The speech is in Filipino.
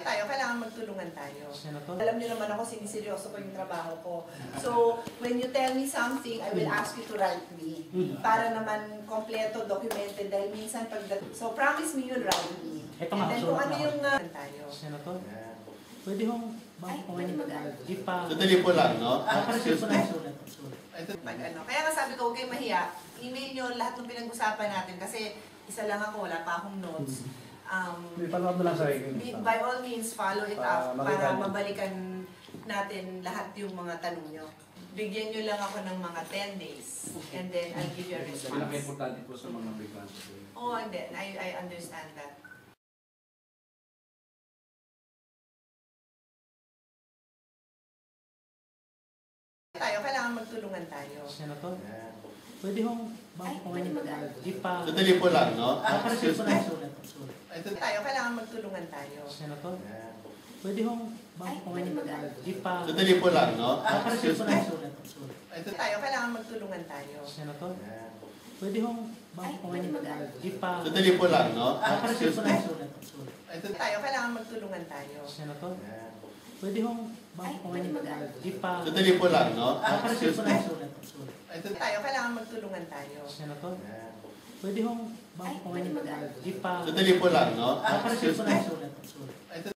Tayo, kailangan magtulungan tayo. Senator? Alam niyo naman ako, siniseryoso ko yung trabaho ko. So, when you tell me something, I will ask you to write me. Para naman kompleto, documented. Dahil minsan so, promise me you'll write me. Ito nga, And then kung ano yung tayo. Senator? Pwede hong Sadali po lang, no? Paparesin ko na yung sulat. Kaya nga sabi ko, huwag kayong mahiya. Email nyo lahat ng pinag-usapan natin kasi isa lang ako, wala pa akong notes. Follow-up na lang sa By all means, follow it up para mabalikan natin lahat yung mga tanong nyo. Bigyan nyo lang ako ng mga 10 days and then I'll give you a response. Pinaka-importante po sa mga biglan. Oh, and then I understand that. Tayo, kailangan magtulungan tayo. Senator? Pwede hong Sadali po lang, no? Paparesin ko na yung sulat. Tayo, kailangan magtulungan tayo. Senator? Pwede hong Sadali po lang, no? Paparesin ko na yung sulat. Tayo, kailangan magtulungan tayo. Senator? Pwede hong Sadali po lang, no? Paparesin ko na yung sulat. Tayo, kailangan magtulungan tayo. Senator? Pwede hong Sadali po lang, no? Paparesin ko na yung sulat. Tayo, kailangan magtulungan tayo. Senator? Pwede hong Sadali po lang, no? Paparesin ko na yung sulat.